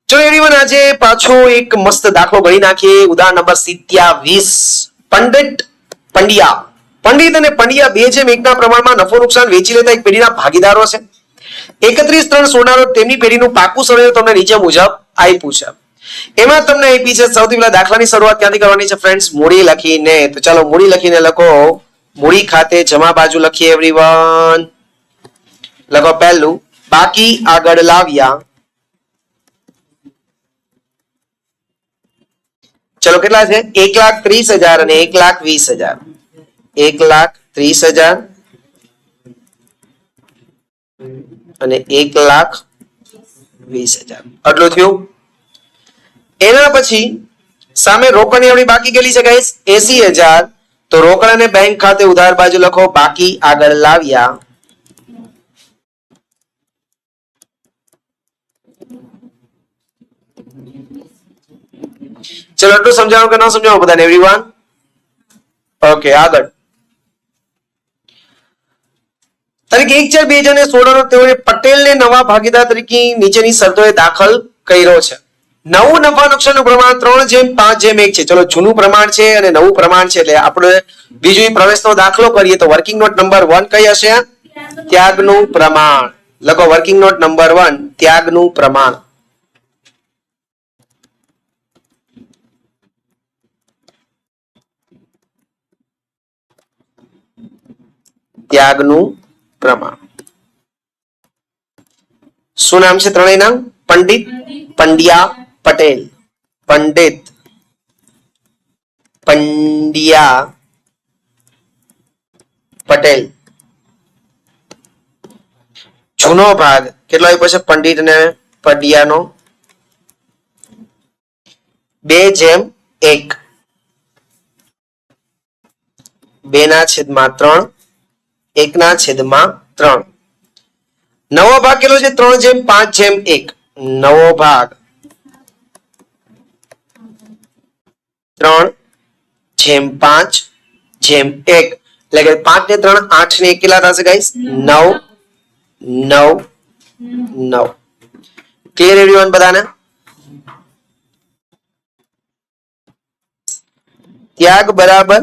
ચલો એવરીવન, આજે પાછો એક મસ્ત દાખલો ગણી નાખીએ. ઉદાહરણ નંબર 27. પંડિત અને પંડ્યા બે જેમ એકના પ્રમાણમાં નફો નુકસાન વેચી લેતા એક પેઢીના ભાગીદારો છે. 31/3/16 તેમની પેઢીનું પાકું સરળ તમને નીચે મુજબ આપ્યું છે. એમાં તમને આપી છે સૌથી પહેલા દાખલાની શરૂઆત ક્યાંથી કરવાની છે ફ્રેન્ડ્સ? મૂડી લખીને. તો ચાલો મૂડી લખીને લખો. મૂડી ખાતે જમા બાજુ લખીએ એવરીવન. લખો પહેલું બાકી આગળ લાવ્યા. ચલો કેટલા છે? 1,30,000 અને 1,20,000. 1,30,000 અને 1,20,000 આટલું થયું. એના પછી સામે રોકડની આપણી બાકી કેટલી છે ગાઈસ? 80,000. તો રોકડ અને બેંક ખાતે ઉધાર બાજુ લખો બાકી આગળ લાવ્યા. ચલો એટલું સમજાવો કે ન સમજાવો બધાને એવરીવન? ઓકે આગળ. તારીખ 1/4/2016 તેઓએ પટેલને નવા ભાગીદાર તરીકે નીચેની શરતોએ દાખલ કર્યો છે. નવું નફા નુકસાનનું પ્રમાણ 3/5/1 છે. ચલો જૂનું પ્રમાણ છે અને નવું પ્રમાણ છે એટલે આપણે બીજું પ્રવેશનો દાખલો કરીએ તો વર્કિંગ નોટ નંબર 1 કઈ હશે? ત્યાગનું પ્રમાણ. લખો વર્કિંગ નોટ નંબર 1 ત્યાગનું પ્રમાણ. ત્યાગનું પ્રમાણ. શું નામ છે ત્રણેય નામ? પંડિત, પંડ્યા, પટેલ. પંડિત, પંડ્યા, પટેલ. જૂનો ભાગ કેટલો આપ્યો છે પંડિત ને પંડ્યાનો? 2/1. 2/3. 1/3. નવો ભાગ કેટલો છે? 3/5/1. નવો ભાગ 3/5/1 એટલે કે 5 ને 3 8 ને 1 કેટલા થશે ગાઈસ? 9 9 9. ક્લિયર એવરીવન બધાને? ત્યાગ બરાબર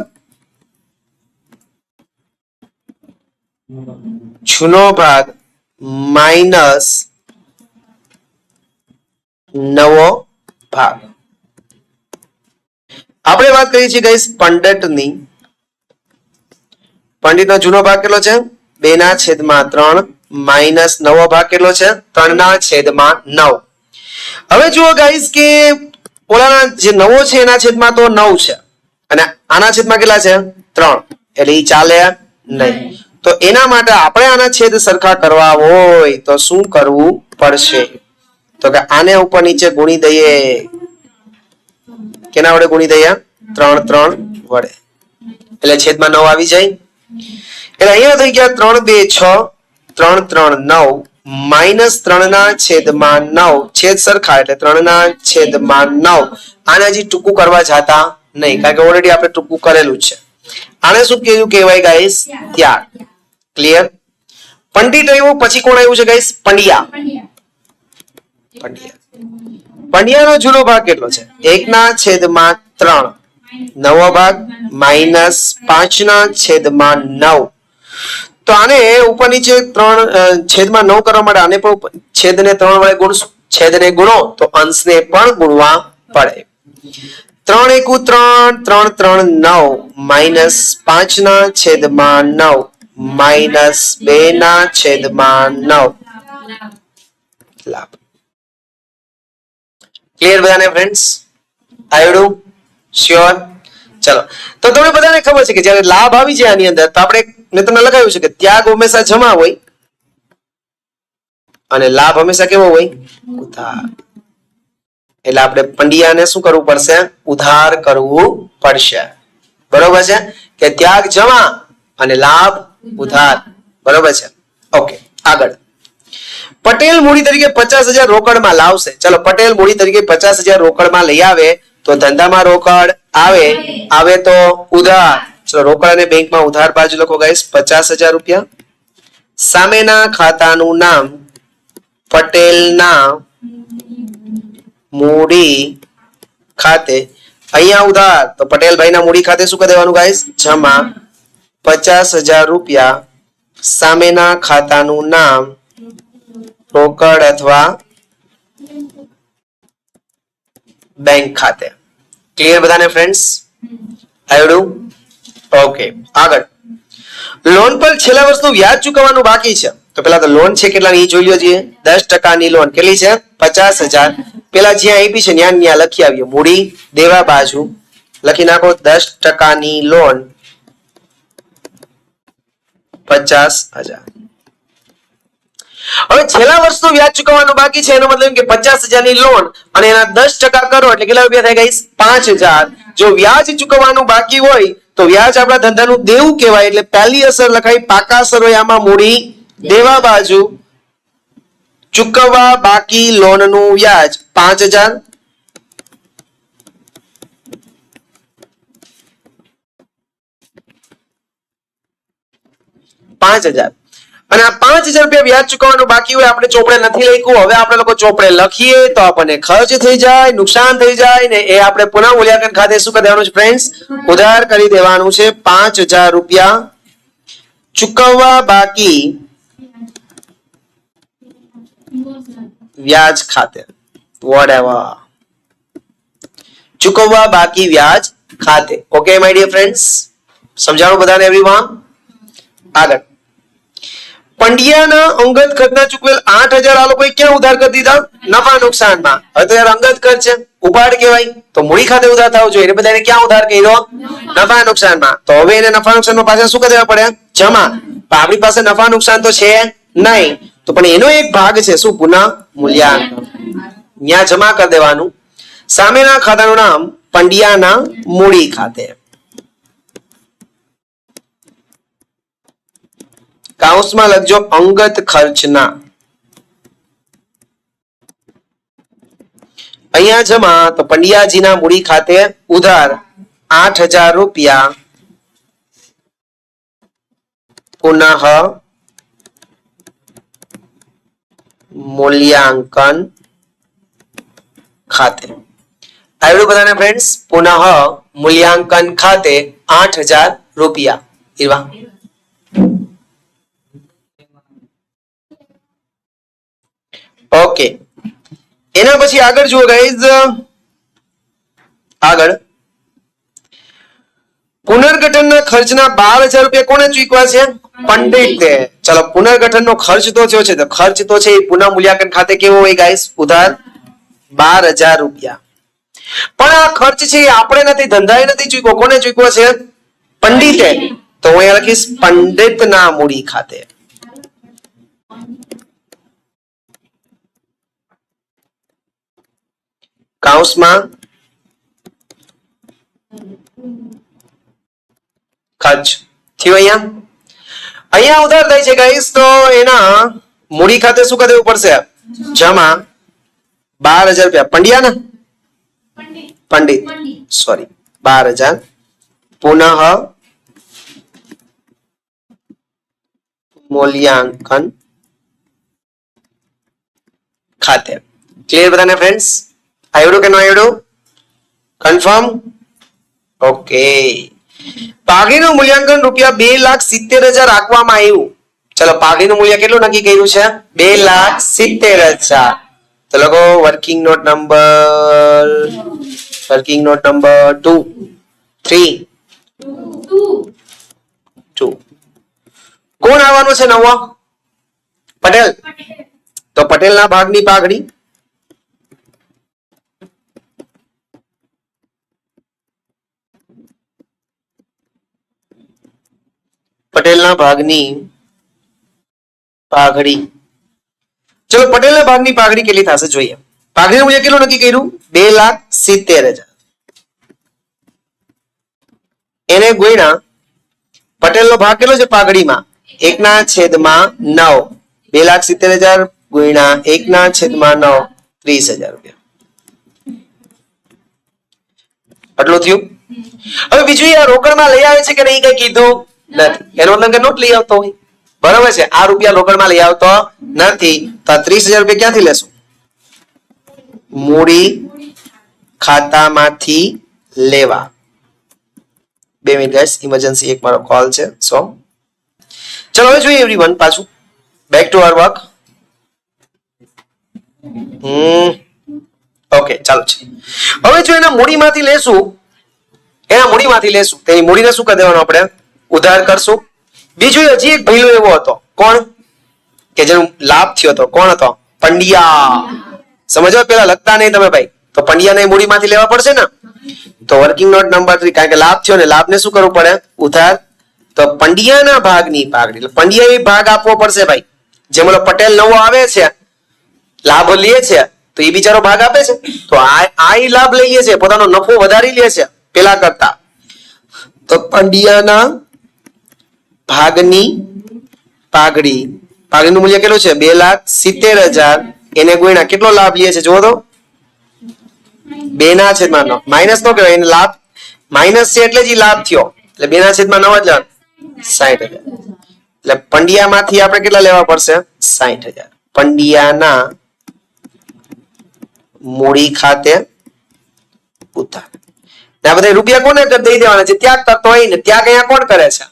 જૂનો ભાગ માઇનસ નવો ભાગ. આપણે વાત કરીએ છીએ ગાઈસ પંડિતની. પંડિતનો જૂનો ભાગ કેટલો છે? 2/3 માઇનસ નવો ભાગ કેટલો છે? 3/9. હવે જુઓ ગાઈસ કે ઓલાના જે નવો છે એના છેદમાં તો 9 છે અને આના છેદમાં કેટલા છે? 3. એટલે એ ચાલે નહીં. તો એના માટે આપણે આના છેદ સરખા કરવા હોય તો શું કરવું પડશે? તો કે આને ઉપર નીચે ગુણી દઈએ. કેના વડે ગુણી દઈએ? 3 3 વડે. એટલે છેદમાં 9 આવી જાય. એટલે અહીંયા થઈ ગયા 3/2 6 3 3 9 માઇનસ 3/9 છેદ સરખા એટલે 3/9. આને હજી ટૂંકું કરવા જાતા નહીં કારણ કે ઓલરેડી આપણે ટૂંકું કરેલું છે. આને શું કહેવાય ગાઈસ? ત્યાગ. ક્લિયર? પંડિત આવ્યું પછી કોણ આવ્યું છે ગાઈસ? પંડ્યા. પંડ્યાનો જૂનો ભાગ કેટલો છે? 1/3. નવો ભાગ માઇનસ 5/9. તો આને ઉપર નીચે 3/9 કરવા માટે આને પણ છેદને 3 વડે ગુણશું. છેદને ગુણો તો અંશને પણ ગુણવા પડે. 3 × 3 3 3 9 માઇનસ 5/9 માઇનસ 2/9 લાભ. ક્લિયર બધાને ફ્રેન્ડ્સ? આવડું? શ્યોર? ચલો તો તમને બધાને ખબર છે કે જ્યારે લાભ આવી જાય આની અંદર તો આપણે મેં તમને લગાવ્યું છે કે ત્યાગ હંમેશા જમા હોય અને લાભ હંમેશા કેવો હોય? ઉધાર. એટલે આપણે પંડ્યાને શું કરવું પડશે? ઉધાર કરવું પડશે. બરોબર છે કે ત્યાગ જમા અને લાભ ઉધાર. બરોબર છે? ઓકે આગળ. પટેલ મૂડી તરીકે 50,000 રોકડમાં લાવશે. ચલો પટેલ મૂડી તરીકે 50,000 રોકડમાં લઈ આવે તો ધંધામાં રોકડ આવે તો ઉધાર. ચલો રોકડ અને બેંકમાં ઉધાર બાજુ લખો ગાઈસ 50,000 રૂપિયા. સામેના ખાતાનું નામ પટેલના મૂડી ખાતે અહીંયા ઉધાર તો પટેલભાઈના મૂડી ખાતે શું કરી દેવાનું ગાઈસ જમા 50,000 રૂપિયા સામેના ખાતાનું નામ રોકડ અથવા બેંક ખાતે ક્લિયર બધાને ફ્રેન્ડ્સ આવડું ઓકે આગળ લોન પર છેલ્લા વર્ષનું વ્યાજ ચૂકવવાનું બાકી છે તો પેલા તો લોન છે કેટલાની જોઈ લો છીએ 10% લોન કેટલી છે 50,000 પેલા જ્યાં આપી છે ત્યાં લખી આવ્યો મૂડી દેવા બાજુ લખી નાખો 10% લોન 50,000 હવે છેલ્લા વર્ષનું વ્યાજ ચૂકવવાનું બાકી છે એનો મતલબ કે 50,000 ની લોન અને એના 10% કરો એટલે કેટલા રૂપિયા થાય ગાઈસ 5,000 જો વ્યાજ ચૂકવવાનું બાકી હોય તો વ્યાજ આપણા ધંધાનું દેવું કહેવાય એટલે પહેલી અસર લખાઈ પાકા અસર હોય આમાં મૂડી દેવા બાજુ ચૂકવવા બાકી લોનનું વ્યાજ 5,000 5,000 અને આ 5,000 રૂપિયા વ્યાજ ચૂકવવાનું બાકી હોય આપણે ચોપડે નથી લખ્યું હવે આપણે લોકો ચોપડે લખીએ તો આપણને ખર્ચ થઈ જાય નુકસાન થઈ જાય ને એ આપણે પુનઃ મૂલ્યાંકન ખાતે શું કરી દેવાનું છે ફ્રેન્ડ્સ ઉધાર કરી દેવાનું છે 5,000 રૂપિયા ચૂકવવા બાકી વ્યાજ ખાતે whatever ચૂકવવા બાકી વ્યાજ ખાતે ઓકે માય ડિયર ફ્રેન્ડ્સ સમજાણું બધાને એવરીવન આગળ પંડ્યાના અંગત ખર્ચના ચૂકવેલ 8,000 આ લોકોએ ક્યાં ઉધાર કરી દીધા નફા નુકસાનમાં હવે તો યાર અંગત ખર્ચ છે ઉપાડ કહેવાય તો મૂડી ખાતે ઉધાર થવો જોઈએ એટલે બધાને ક્યાં ઉધાર કર્યો નફા નુકસાનમાં તો હવે એને નફા નુકસાનમાં પાછા શું કરી દેવા પડે જમા આપણી પાસે નફા નુકસાન તો છે નહીં તો પણ એનો એક ભાગ છે શું પુનઃ મૂલ્યાંકન ત્યાં જમા કરી દેવાનું સામેના ખાતાનું નામ પંડ્યાના મૂડી ખાતે કાઉન્સમાં લખજો અંગત ખર્ચના અહીંયા જમા તો પંડ્યાજીના મૂડી ખાતે ઉધાર 8,000 રૂપિયા પુનઃ મૂલ્યાંકન ખાતે આવડું બધાને ફ્રેન્ડ્સ પુનઃ મૂલ્યાંકન ખાતે 8,000 રૂપિયા એવા ઓકે એના પછી આગળ જુઓ ગાઈઝ આગળ પુનર્ગઠનના ખર્ચના 12,000 રૂપિયા કોને ચૂકવા છે પંડિતે ચલો પુનર્ગઠનનો ખર્ચ તો થયો છે તો ખર્ચ તો છે એ પુનઃ મૂલ્યાંકન ખાતે કેવો હોય ગાઈઝ ઉધાર 12,000 રૂપિયા પણ આ ખર્ચ છે એ આપણે નથી ધંધાએ નથી ચૂકવો કોને ચૂકવો છે પંડિતે તો હું અહીંયા લખીશ પંડિતના મૂડી ખાતે કાઉન્સમાં ખર્ચ થયું અહીંયા ઉધાર થાય છે ગાઈસ તો એના મૂડી ખાતે શું કરી દેવું પડશે જમા 12,000 રૂપિયા પંડ્યાના પંડિત સોરી 12,000 પુનઃ મૂલ્યાંકન ખાતે ક્લિયર બધાને ફ્રેન્ડ્સ આવડું કે ન આવડું કન્ફર્મ ઓકે પાઘડીનું મૂલ્યાંકન રૂપિયા 2,70,000 રાખવામાં આવ્યું ચલો પાઘડીનું મૂલ્ય કેટલું નક્કી કર્યું છે 2,70,000 તો લખો વર્કિંગ નોટ નંબર 2 3 2 કોણ આવવાનું છે નવો પટેલ તો પટેલના ભાગની પાઘડી પટેલના ભાગની પાઘડી ચલો પટેલના ભાગની પાઘડી કેટલી થશે જોઈએ પાઘડીનું મૂલ્ય કેટલું નક્કી કર્યું 2,70,000 એને ગુણ્યા પટેલનો ભાગ કેટલો છે પાઘડીમાં 1/9 2,70,000 ગુણ્યા 1/9 30,000 રૂપિયા આટલું થયું હવે બીજું આ રોકડમાં લઈ આવે છે કે નહીં કઈ કીધું નથી એનો મતલબ કે નોટ લઈ આવતો હોય બરાબર છે આ રૂપિયા રોકડમાં લઈ આવતો નથી તો 30,000 રૂપિયા ક્યાંથી લેશું મૂડી ખાતામાંથી લેવા. 2 મિનિટ ગાઈસ, ઇમરજન્સી એક મારો કોલ છે. સો ચલો હવે જોઈએ એવરીવન, પાછું back to our work. Okay, ચાલો છે. હવે જો એના મૂડીમાંથી લેશું, તેની મૂડીને શું કરી દેવાનું આપણે? ઉધાર કરશું. બીજું હજી એક ભઈલો એવો હતો, કોણ? કે જેનો લાભ થયો હતો. કોણ હતો? પંડ્યા. સમજો, પેલા લખતા નહીં તમે ભાઈ. તો પંડ્યાને મૂડીમાંથી લેવા પડશે ને. તો વર્કિંગ નોટ નંબર 3, કારણ કે લાભ થયો ને, લાભને શું કરવું પડે? ઉધાર. તો પંડ્યાના ભાગની પાઘડી, એટલે પંડ્યાએ ભાગ આપવો પડશે ભાઈ. જેમ ઓલો પટેલ નવો આવે છે, લાભ લે છે, તો એ બિચારો ભાગ આપે છે. તો આ લાભ લઈ લે છે, પોતાનો નફો વધારી લે છે પેલા કરતા. તો પંડ્યાના ભાગની પાઘડી, પાઘડીનું મૂલ્ય કેટલું છે? 2,70,000. એને ગુણ્યા કેટલો લાભ લે છે જુઓ તો, 2/9. માઇનસ નો કહેવાય, એને લાભ માઇનસ છે એટલે જ લાભ થયો. એટલે 2/9 જ 60,000. એટલે પંડ્યામાંથી આપણે કેટલા લેવા પડશે? 60,000. પંડ્યાના મૂડી ખાતે ઉધાર. આ બધા રૂપિયા કોને દઈ દેવાના છે? ત્યાગ કરતો હોય ને. ત્યાગ અહીંયા કોણ કરે છે?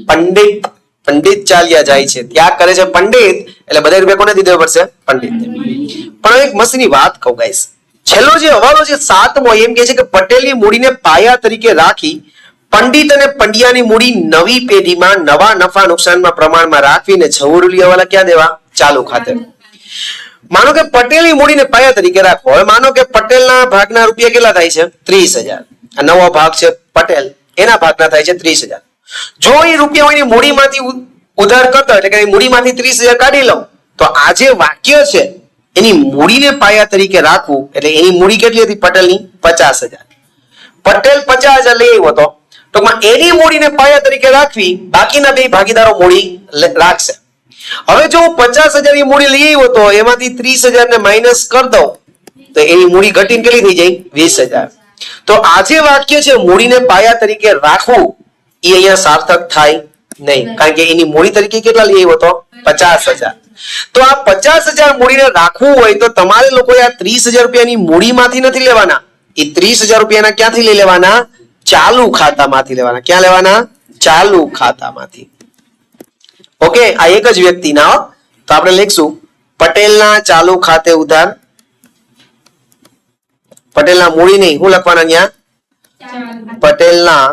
પંડિત. પંડિત ચાલ્યા જાય છે, ત્યાગ કરે છે પંડિત. એટલે બધા રૂપિયા કોને દીધા પડશે? પંડિત. પણ એક મસ્તની વાત કહું ગાઈસ, છેલ્લો જે હવાલો છે 7મો, એમ કે છે કે પટેલની મૂડીને પાયા તરીકે રાખી પંડિત અને પંડ્યાની મૂડી નવી પેઢીમાં નવા નફા નુકસાનમાં પ્રમાણમાં રાખવીને જરૂરી હવાલા ક્યાં દેવા? ચાલુ ખાતે. માનો કે પટેલની મૂડીને પાયા તરીકે રાખો. હવે માનો કે પટેલના ભાગના રૂપિયા કેટલા થાય છે? 30,000. આ નવો ભાગ છે પટેલ, એના ભાગના થાય છે 30,000. જો એ રૂપિયા એની મૂડીમાંથી ઉધાર કરતો, એટલે કે મૂડીમાંથી 30,000 કાઢી લઉં, તો આ જે વાક્ય છે એની મૂડીને પાયા તરીકે રાખવું, એટલે એની મૂડી કેટલી હતી પટેલની? 50,000. પટેલ 50,000 લઈ આવ્યો હતો, ટૂંકમાં એની મૂડીને પાયા તરીકે રાખવી, બાકીના બે ભાગીદારો મૂડી રાખશે. હવે જો હું 50,000 ની મૂડી લઈ આવ્યો તો એમાંથી 30,000 ને માઇનસ કરી દઉં, તો એની મૂડી ઘટીને કેટલી થઈ જાય? 20,000. તો આ જે વાક્ય છે મૂડીને પાયા તરીકે રાખવું, એ અહીંયા સાર્થક થાય નહીં, કારણ કે એની મૂડી તરીકે કેટલા લઈ આવ્યો તો? 50,000. તો આ 50,000 મૂડીને રાખવું હોય તો તમારે લોકોએ આ 30,000 રૂપિયાની મૂડીમાંથી નથી લેવાના, એ 30,000 રૂપિયાના ક્યાંથી લઈ લેવાના? ચાલુ ખાતામાંથી લેવાના. ક્યાં લેવાના? ચાલુ ખાતામાંથી. ઓકે, આ એક જ વ્યક્તિના. તો આપણે લખશું પટેલના ચાલુ ખાતે ઉધાર. પટેલના મૂડી નહીં, હું લખવાના ત્યાં? પટેલના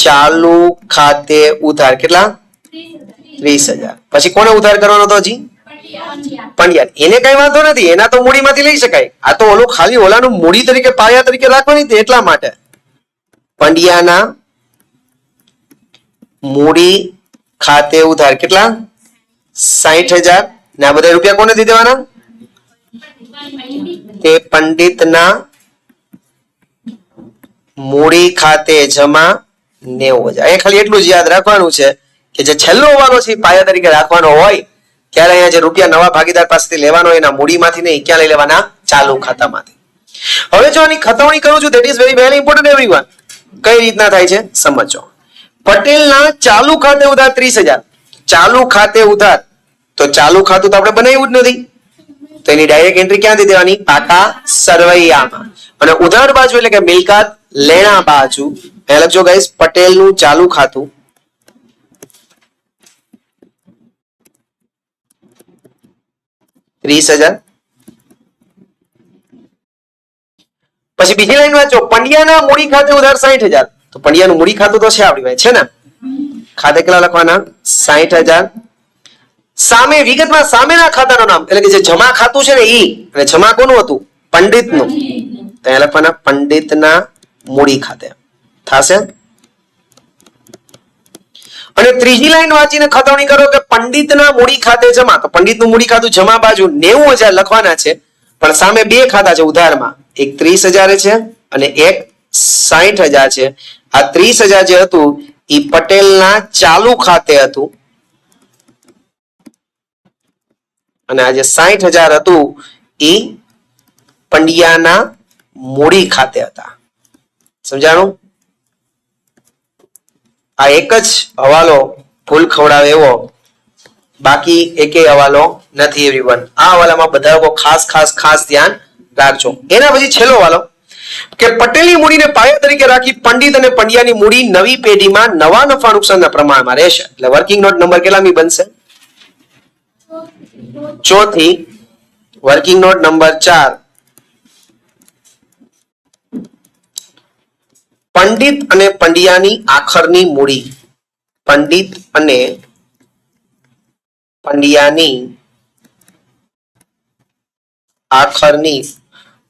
ચાલુ ખાતે ઉધાર. કેટલા? 30,000. પછી કોને ઉધાર કરવાનો હતો? હજી પંડ્યા. એને કઈ વાંધો નથી, એના તો મૂડીમાંથી લઈ શકાય. આ તો ઓલું ખાલી ઓલાનું મૂડી તરીકે પાયા તરીકે રાખવાની હતી, એટલા માટે. પંડ્યાના મૂડી ખાતે ઉધાર. કેટલા? 60,000. ને આ બધા રૂપિયા કોને દી દેવાના? તે પંડિતના મૂડી ખાતે જમા 90,000. એ ખાલી એટલું જ યાદ રાખવાનું છે કે જે છેલ્લો વાલો છે પાયા તરીકે રાખવાનો હોય, ત્યારે અહીંયા જે રૂપિયા નવા ભાગીદાર પાસેથી લેવાનો હોય એના મૂડીમાંથી નહીં, ક્યાં લઈ લેવાના? ચાલુ ખાતામાંથી. હવે જો આની ખતવણી કરું છું, that is very very important everyone. કઈ રીતના થાય છે સમજો. પટેલના ચાલુ ખાતે ઉધાર 30,000. ચાલુ ખાતે ઉધાર, તો ચાલુ ખાતું તો આપણે બનાવ્યું જ નથી, તો એની ડાયરેક્ટ એન્ટ્રી ક્યાંથી દેવાની? પાકા સરવૈયામાં. અને ઉધાર બાજુ એટલે કે મિલકત લેણા બાજુ અહીંયા લખજો ગાઈસ, પટેલનું ચાલુ ખાતું $30,000. પછી બીજી લાઈન વાંચો, પંડ્યાના મૂડી ખાતે ઉધાર 60,000. તો પંડ્યાનું મૂડી ખાતું તો છે આપણી પાસે, છે ને? ખાતે કેટલા લખવાના? 60,000. સામે વિગતમાં સામેના ખાતાનું નામ, એટલે કે જે જમા ખાતું છે ને ઈ, અને જમા કોનું હતું? પંડિતનું. તો અહીંયા લખવાના પંડિતના મૂડી ખાતે થાશે. અને ત્રીજી લાઈન વાંચીને ખતવણી કરો કે પંડિતના મૂડી ખાતે જમા. તો પંડિતનું મૂડી ખાતું જમા બાજુ 90,000 લખવાના છે, પણ સામે બે ખાતા છે ઉધારમાં, એક 30,000 છે અને એક 60,000 છે. આ 30,000 જે હતું એ પટેલના ચાલુ ખાતે હતું, અને આ જે 60,000 હતું એ પંડ્યાના મૂડી ખાતે હતા. સમજાણું? આ એક જ હવાલો ભૂલ ખવડાવે એવો બાકી એકેય હવાલો નથી એવરીવન. આ હવાલામાં બધા લોકો ખાસ ખાસ ખાસ ધ્યાન રાખજો. એના પછી છેલ્લો હવાલો કે પટેલની મૂડીને પાયા તરીકે રાખી પંડિત અને પંડ્યાની મૂડી નવી પેઢીમાં નવા નફા નુકસાનના પ્રમાણમાં રહેશે. એટલે વર્કિંગ નોટ નંબર કેટલામી બનશે? ચોથી. Working note number 4. પંડિત અને પંડ્યાની આખરની મૂડી. પંડિત અને પંડ્યાની આખરની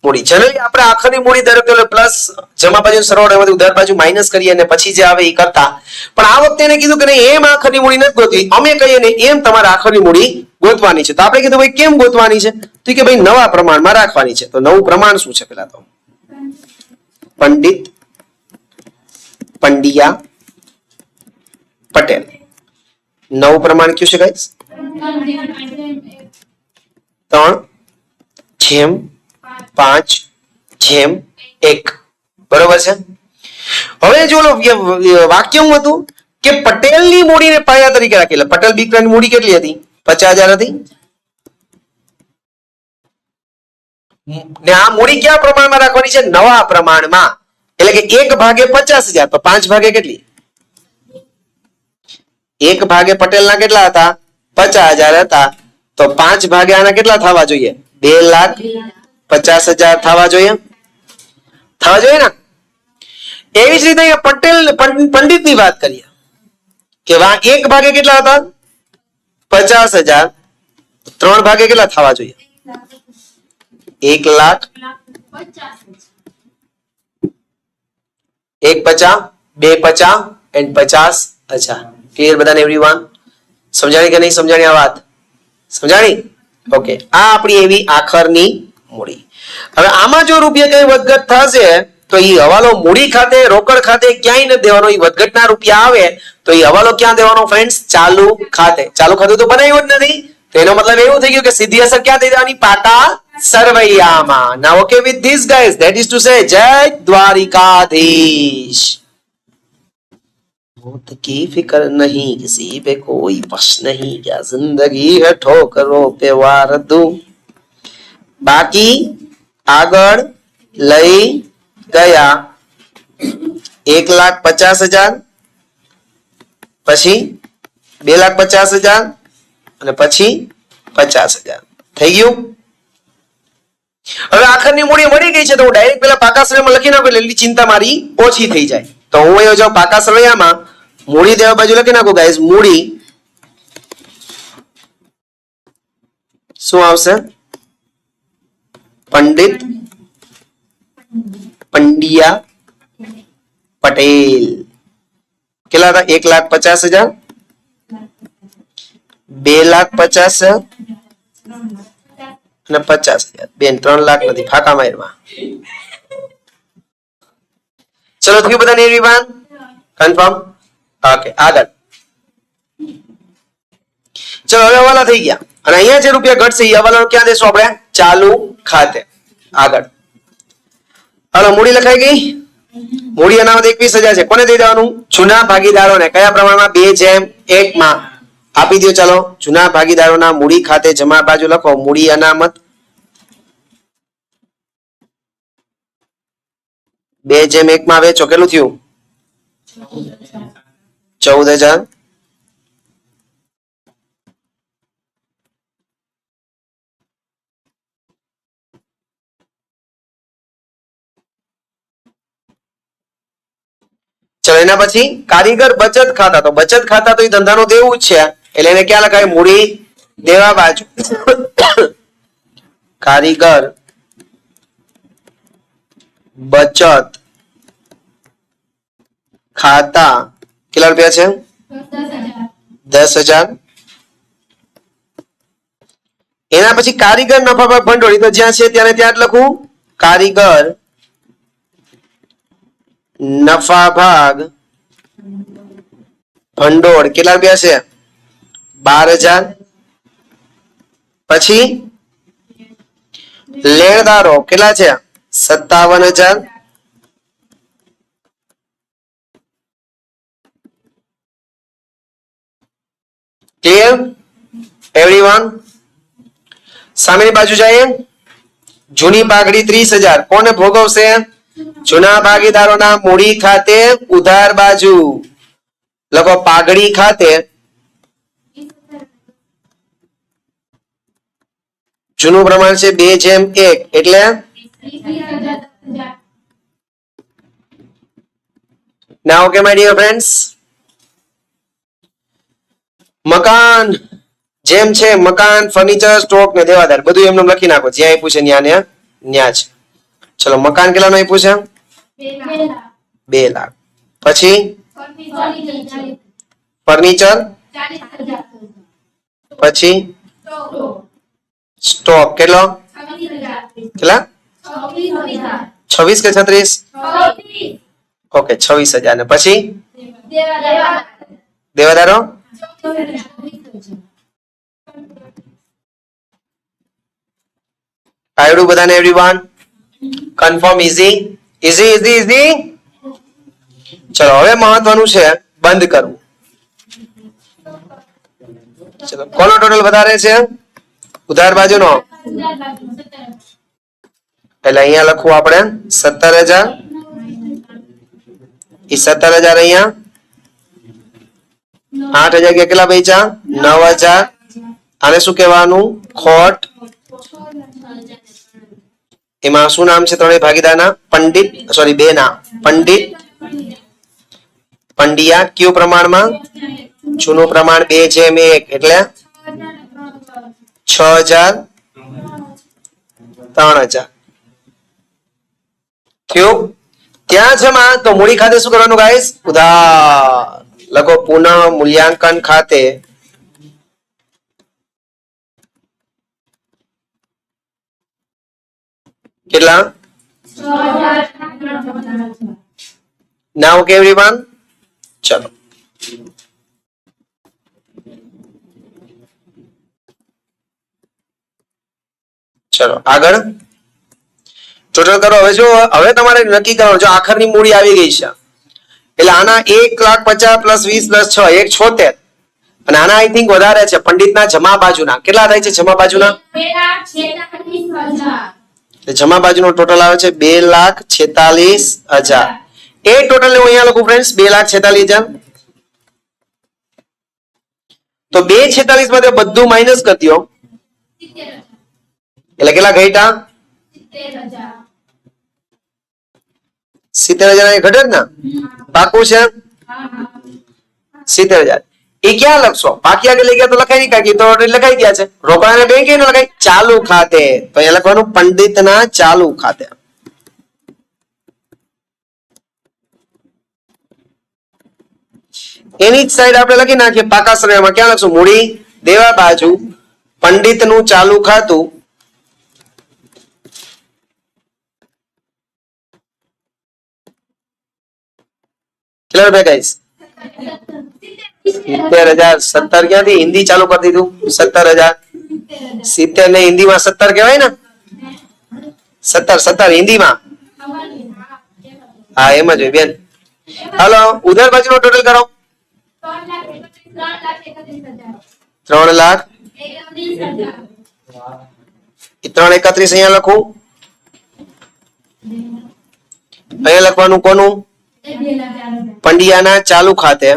મૂડી. જનરલી આપણે આખરની મૂડી દર વખતે પ્લસ જમા બાજુ સરવાળો એમાંથી ઉધાર બાજુ માઇનસ કરીએ અને પછી જે આવે એ કરતા. પણ આ વખતે એને કીધું કે નહીં, એમ આખરની મૂડી નથી ગોતવી. અમે કહીએ ને એમ તમારે આખરની મૂડી ગોતવાની છે. તો આપણે કીધું ભાઈ કેમ ગોતવાની છે? તો કે ભાઈ નવા પ્રમાણમાં રાખવાની છે. તો નવું પ્રમાણ શું છે? પેલા તો પંડિત પંડ્યા પટેલ. નવું પ્રમાણ કયું છે ગાઈસ? 3:5:1. બરોબર છે. હવે જો વાક્ય શું હતું કે પટેલની મૂડીને પાયા તરીકે રાખી. એટલે પટેલ દીકરાની મૂડી કેટલી હતી? 50,000 હતી. ને આ મૂડી કયા પ્રમાણમાં રાખવાની છે? નવા પ્રમાણમાં. એટલે કે 1/50,000. તો 5 ભાગે કેટલી? 1 ભાગે પટેલના કેટલા હતા? 50,000 હતા. તો 5 ભાગે આના કેટલા થવા જોઈએ? 2,50,000 થવા જોઈએ. થવા જોઈએ ને? એવી જ રીતે પટેલ પંડિત ની વાત કરીએ કે 1 ભાગે કેટલા હતા? 50,000. 3 ભાગે કેટલા થવા જોઈએ? 1,50,000. 1,50,000, 2,50,000 and 50,000. ક્લિયર બધાને એવરીવન? સમજાણી કે નહીં સમજાણી આ વાત? સમજાણી? ઓકે. આ આપણી એવી આખરની મૂડી. હવે આમાં જો રૂપિયા કઈ વધઘટ થશે તો એ હવાલો મૂડી ખાતે રોકડ ખાતે ક્યાંય ન દેવાનો. એ વધઘટના રૂપિયા આવે તો એ હવાલો ક્યાં દેવાનો ફ્રેન્ડ્સ? ચાલુ ખાતે. ચાલુ ખાતું તો બનાવ્યું જ નથી. તો એનો મતલબ એવું થઈ ગયું કે સીધી અસર ક્યાં થઈ જવાની? પાકા સરવૈયામાં. Now okay with this guys, that is to say જય દ્વારિકાધીશ. मौत की फिक्र नहीं, किसी पे कोई बस नहीं, क्या जिंदगी है ठोकरों पे वार दूं. बाकी આગળ લઈ ગયા 1,50,000, પછી 2,50,000 અને પછી 50,000 થઈ ગયું. હવે આખરની મૂડી મળી ગઈ છે તો હું ડાયરેક્ટ પેલા પાકા સરવૈયામાં લખી નાખું એટલે ચિંતા મારી ઓછી થઈ જાય. તો હું અહીંયા જાઉં પાકા સરવૈયામાં, મૂડી દેવા બાજુ લખી નાખું ગાઈસ. મૂડી શું આવશે? પંડિત પંડ્યા પટેલ. કેટલા હતા? 1,50,000, 2,50,000 અને 50,000. બેન 3 લાખ નથી, ફાકા મારમાં. ચલો થયું બધાને એવરીવન? કન્ફર્મ? ઓકે આગળ. ચલો હવે હવાલા થઈ ગયા અને અહીંયા જે રૂપિયા ઘટશે એ હવાલો ક્યાં દેશું આપણે? ચાલુ ખાતે. આગળ હાલો મૂડી લખાઈ ગઈ. મૂડી અનામત 21,000 છે. કોને દઈ દેવાનું? જૂના ભાગીદારોને. કયા પ્રમાણમાં? 2:1 માં આપી દો. ચાલો જૂના ભાગીદારોના મૂડી ખાતે જમા બાજુ લખો. મૂડી અનામત 2:1 માં વેચો. કેટલું થયું? 14,000. ચલો એના પછી કારીગર બચત ખાતા. તો બચત ખાતા તો એ ધંધાનું દેવું જ છે એટલે એને ક્યાં લખાય? મૂડી દેવા બાજુ. કારીગર બચત ખાતા કેટલા રૂપિયા છે? 10,000. એના પછી કારીગર નફા ભાગ ભંડોળ. તો જ્યાં છે ત્યાં જ લખું. કારીગર નફા ભાગ ભંડોળ કેટલા રૂપિયા છે? 12,000. પછી લેણદારો કેટલા છે? 57,000. ક્લિયર? એવરીવન સામેની બાજુ જઈએ. જૂની પાઘડી 30,000 કોને ભોગવશે? જૂના ભાગીદારોના મૂડી ખાતે ઉધાર બાજુ લખો પાઘડી ખાતે જૂનું પ્રમાણ છે 2:1 એટલે now okay my dear friends મકાન જેમ છે મકાન ફર્નિચર સ્ટોક ને દેવાદાર બધું એમને લખી નાખો જ્યાં આપ્યું છે ત્યાં ને ત્યાં છે. ચલો મકાન કેટલાનું આપ્યું છે? 2 લાખ. પછી ફર્નિચર પછી સ્ટોક કેટલો? કેટલા? 26 કે 36? ઓકે 26,000 ને પછી દેવાદારો આવડું બધાને everyone confirm easy easy easy easy. ચલો હવે મહત્વનું છે બંધ કરવું. ચલો કોનો ટોટલ વધારે છે? ઉધાર બાજુનો. એટલે અહીંયા લખવું આપણે 17,000 એ 17,000 અહીંયા 8,000 કે કેટલા બચ્યા? 9,000. આને શું કહેવાનું? ખોટ. એમાં શું નામ છે ત્રણેય ભાગીદારના? પંડિત સોરી બે નામ પંડિત પંડિયા. કયું પ્રમાણમાં? જૂનું પ્રમાણ 2:1 એટલે 6,000 3,000 થયું. ત્યાં જમા તો મૂડી ખાતે શું કરવાનું ગાઈસ? ઉધાર લખો પુનઃ મૂલ્યાંકન ખાતે કેટલા? નાउ ओके एवरीवन चलो ચલો આગળ ટોટલ કરો. હવે જો હવે તમારે નક્કી કરવાનું જો આખરની મૂડી આવી ગઈ છે એટલે આના 1,50,000 પ્લસ 20 પ્લસ 6 1,76 અને આના આઈ થિંક વધારે છે પંડિતના જમા બાજુના. કેટલા થાય છે જમા બાજુના? 2,46,000. જમા બાજુનો ટોટલ આવે છે 2,46,000. એ ટોટલ હું અહીંયા લખું ફ્રેન્ડ્સ 2,46,000. તો 2,46 માંથી બધું માઈનસ કરી દો એટલે કેટલા ઘટ્યા? 70,000 ઘટે ને? પાકું છે 70,000. એ ક્યાં લખશો? બાકી આગળ લઈ ગયા તો લખાઈ નહીં કાકી તો લખાઈ ગયા છે. રોકડાને બેંક એને લખાય ચાલુ ખાતે તો અહીંયા લખવાનું પંડિતના ચાલુ ખાતે. એની જ સાઈડ આપણે લખી નાખીએ પાકા શ્રેણીમાં. ક્યાં લખશું? મૂડી દેવા બાજુ પંડિતનું ચાલુ ખાતું કેટલા રૂપિયા ગાઈસ? 70,000. 17 ક્યાંથી? હિન્દી ચાલુ કરી દીધું. 17,000 70 ને હિન્દીમાં 17 કહેવાય ને? 17 હિન્દીમાં. હા એમ જ હોય બેન. હાલો ઉધાર બાજુનો ટોટલ કરો. 3,31,000. 3,31 અહીંયા લખું. અહીંયા લખવાનું કોનું? પંડિયાના ચાલુ ખાતે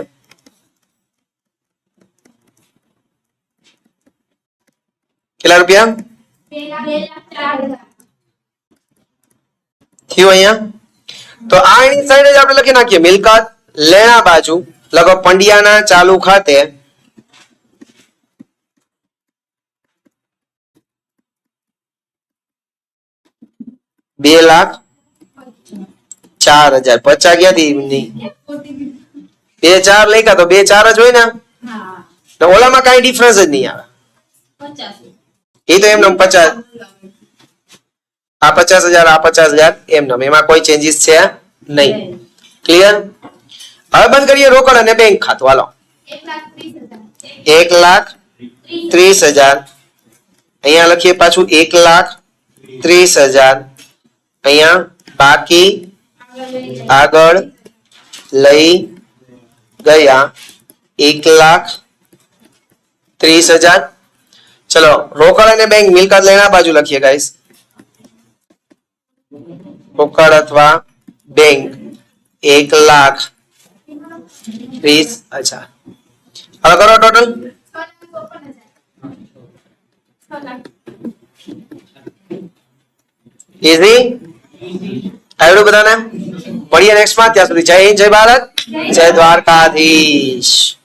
કેટલા રૂપિયા થયું અહીંયા? તો આ એની સાઈડ જ આપણે લખી નાખીએ મિલકત લેણા બાજુ લખો પંડિયાના ચાલુ ખાતે ₹2,04,000. 50 ક્યાંથી? 2,4 લખ્યા તો 2,4 જ હોય ને? ઓલામાં કઈ ડિફરન્સ જ નહીં આવે. એ તો એમને 50 આ 50,000 આ 50,000 એમને એમાં કોઈ ચેન્જીસ છે નહીં. ક્લિયર? હવે બંધ કરીએ રોકડ અને બેંક ખાતું. હાલો 1,30,000 અહીંયા લખીએ પાછું 1,30,000 અહીંયા બાકી આગળ લઈ ગયા 1,30,000 ચલો રોકડ અને બેંક મિલકત લઈને આ બાજુ લખીએ ગાઈસ. રોકડ અથવા બેંક 1,30,000. હવે કરો ટોટલ. ઇઝી આવડ્યું બધાને? મળીએ નેક્સ્ટમાં. ત્યાં સુધી જય હિન્દ, જય ભારત, જય દ્વારકાધીશ.